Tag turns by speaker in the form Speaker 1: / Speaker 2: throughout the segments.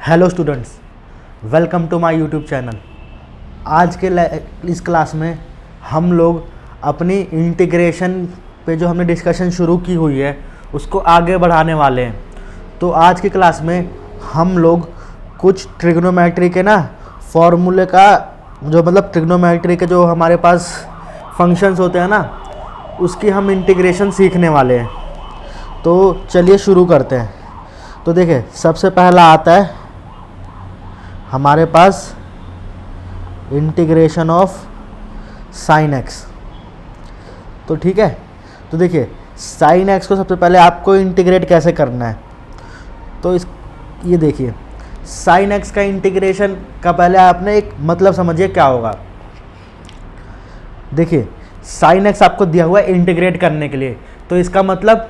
Speaker 1: Hello students, welcome to my YouTube channel. आज के इस क्लास में हम लोग अपनी इंटीग्रेशन पे जो हमने डिस्कशन शुरू की हुई है उसको आगे बढ़ाने वाले हैं। तो आज की क्लास में हम लोग कुछ ट्रिग्नोमेट्री के फॉर्मूले का जो ट्रिग्नोमेट्री के जो हमारे पास फंक्शंस होते हैं उसकी हम इंटीग्रेशन सीखने वाले हैं। तो चलिए शुरू करते हैं। तो देखिए, सबसे पहला आता है हमारे पास इंटीग्रेशन ऑफ साइन एक्स। तो ठीक है, तो देखिए साइन एक्स को सबसे पहले आपको इंटीग्रेट कैसे करना है। तो ये देखिए, साइन एक्स का इंटीग्रेशन का पहले आपने एक मतलब समझिए क्या होगा। देखिए, साइन एक्स आपको दिया हुआ है इंटीग्रेट करने के लिए, तो इसका मतलब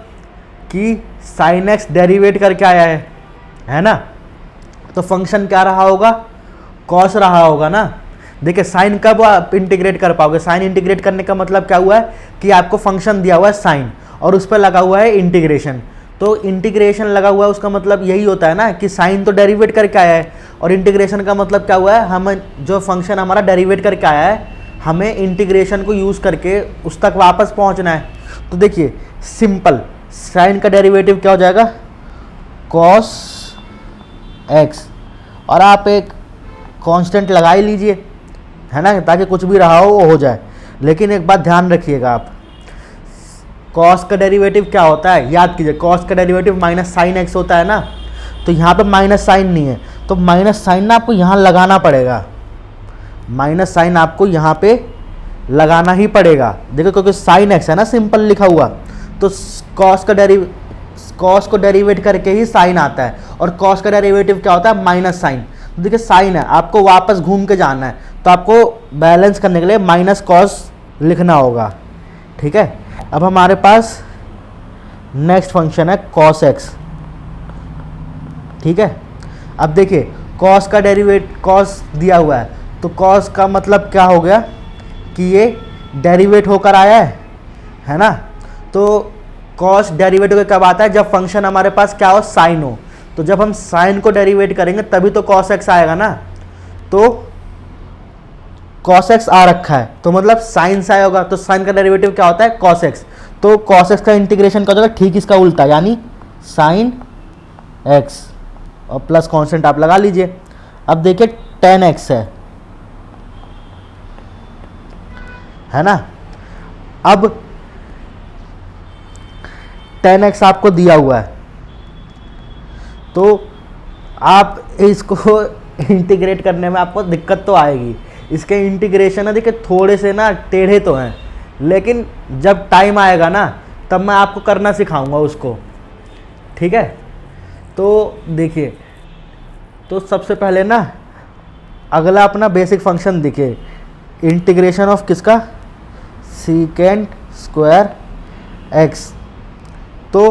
Speaker 1: कि साइन एक्स डेरिवेट करके आया है ना। तो फंक्शन क्या रहा होगा, कॉस रहा होगा ना। देखिए, साइन कब आप इंटीग्रेट कर पाओगे, साइन इंटीग्रेट करने का मतलब क्या हुआ है कि आपको फंक्शन दिया हुआ है साइन और उस पर लगा हुआ है इंटीग्रेशन। तो इंटीग्रेशन लगा हुआ है उसका मतलब यही होता है ना कि साइन तो डेरिवेट करके आया है, और इंटीग्रेशन का मतलब क्या हुआ है, हम जो फंक्शन हमारा डेरिवेट करके आया है हमें इंटीग्रेशन को यूज़ करके उस तक वापस पहुंचना है। तो देखिए सिंपल, साइन का डेरिवेटिव क्या हो जाएगा, कॉस एक्स, और आप एक कांस्टेंट लगा ही लीजिए, है ना, ताकि कुछ भी रहा हो वो हो जाए। लेकिन एक बात ध्यान रखिएगा, आप कॉस का डेरिवेटिव क्या होता है, याद कीजिए, कॉस का डेरिवेटिव माइनस साइन एक्स होता है ना। तो यहाँ पे माइनस साइन नहीं है, तो माइनस साइन ना आपको यहाँ लगाना पड़ेगा, माइनस साइन आपको यहाँ पे लगाना ही पड़ेगा। देखो, क्योंकि साइन एक्स है ना सिंपल लिखा हुआ, तो कॉस को डेरिवेट करके ही साइन आता है, और कॉस का डेरिवेटिव क्या होता है, माइनस साइन। तो देखिए साइन है, आपको वापस घूम के जाना है, तो आपको बैलेंस करने के लिए माइनस कॉस लिखना होगा। ठीक है, अब हमारे पास नेक्स्ट फंक्शन है कॉस एक्स। ठीक है, अब देखिए कॉस का कॉस दिया हुआ है, तो कॉस का मतलब क्या हो गया कि ये डेरिवेट होकर आया है ना। तो कॉस डेरिवेट होकर कब आता है, जब फंक्शन हमारे पास क्या हो, साइन हो। तो जब हम साइन को डेरिवेट करेंगे तभी तो कॉस एक्स आएगा ना। तो कॉस एक्स आ रखा है, तो मतलब साइन से आया होगा, तो साइन का डेरिवेटिव क्या होता है, कॉस एक्स। तो कॉस एक्स का इंटीग्रेशन क्या हो जाएगा, ठीक इसका उल्टा, यानी साइन एक्स, और प्लस कांस्टेंट आप लगा लीजिए। अब देखिए टेन एक्स है ना। अब टेन एक्स आपको दिया हुआ है, तो आप इसको इंटीग्रेट करने में आपको दिक्कत तो आएगी। इसके इंटीग्रेशन है देखिए थोड़े से टेढ़े तो हैं, लेकिन जब टाइम आएगा ना तब मैं आपको करना सिखाऊंगा उसको। ठीक है, तो देखिए, तो सबसे पहले अगला अपना बेसिक फंक्शन देखिए, इंटीग्रेशन ऑफ किसका, सीकेंट स्क्वायर एक्स। तो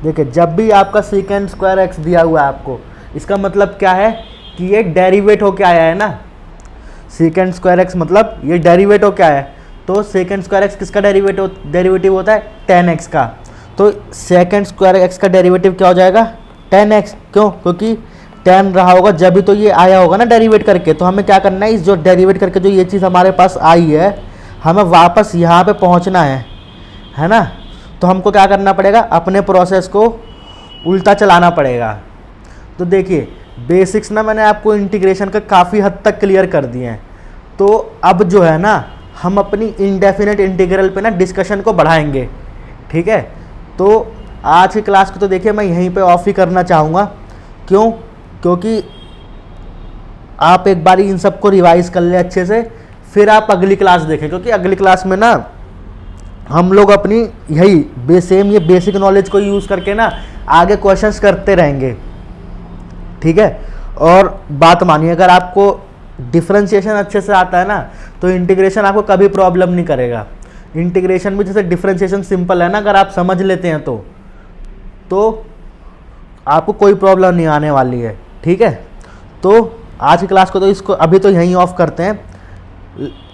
Speaker 1: देखिए जब भी आपका सीकेंट स्क्वायर एक्स दिया हुआ है आपको, इसका मतलब क्या है कि ये डेरिवेट होके आया है ना। सीकेंट स्क्वायर एक्स मतलब ये डेरिवेट होके आया है, तो सेकेंड स्क्वायर एक्स किसका डेरिवेटिव होता है, टेन एक्स का। तो सेकेंड स्क्वायर एक्स का डेरिवेटिव क्या हो जाएगा, टेन एक्स। क्यों, क्योंकि टेन रहा होगा जब भी तो ये आया होगा ना डेरिवेट करके। तो हमें क्या करना है, इस जो डेरिवेट करके जो ये चीज़ हमारे पास आई है, हमें वापस यहाँ पे पहुँचना है ना। तो हमको क्या करना पड़ेगा, अपने प्रोसेस को उल्टा चलाना पड़ेगा। तो देखिए बेसिक्स मैंने आपको इंटीग्रेशन का काफ़ी हद तक क्लियर कर दिए हैं। तो अब जो है हम अपनी इंडेफिनेट इंटीग्रल पे डिस्कशन को बढ़ाएंगे। ठीक है, तो आज की क्लास को तो देखिए मैं यहीं पे ऑफ ही करना चाहूँगा। क्यों, क्योंकि आप एक बारी इन सबको रिवाइज कर ले अच्छे से, फिर आप अगली क्लास देखें, क्योंकि अगली क्लास में हम लोग अपनी यही सेम ये बेसिक नॉलेज को यूज़ करके आगे क्वेश्चंस करते रहेंगे। ठीक है, और बात मानिए, अगर आपको डिफरेंशिएशन अच्छे से आता है तो इंटीग्रेशन आपको कभी प्रॉब्लम नहीं करेगा। इंटीग्रेशन भी जैसे डिफरेंशिएशन सिंपल है अगर आप समझ लेते हैं तो आपको कोई प्रॉब्लम नहीं आने वाली है। ठीक है, तो आज की क्लास को तो इसको अभी तो यहीं ऑफ करते हैं,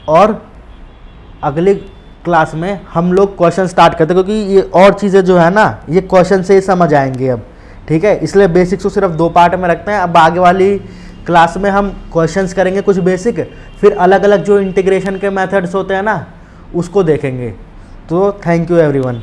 Speaker 1: और अगली क्लास में हम लोग क्वेश्चन स्टार्ट करते हैं, क्योंकि ये और चीज़ें जो है ये क्वेश्चन से ही समझ आएंगे अब। ठीक है, इसलिए बेसिक्स को सिर्फ 2 पार्ट में रखते हैं। अब आगे वाली क्लास में हम क्वेश्चंस करेंगे कुछ बेसिक, फिर अलग अलग जो इंटीग्रेशन के मेथड्स होते हैं ना उसको देखेंगे। तो थैंक यू एवरीवन।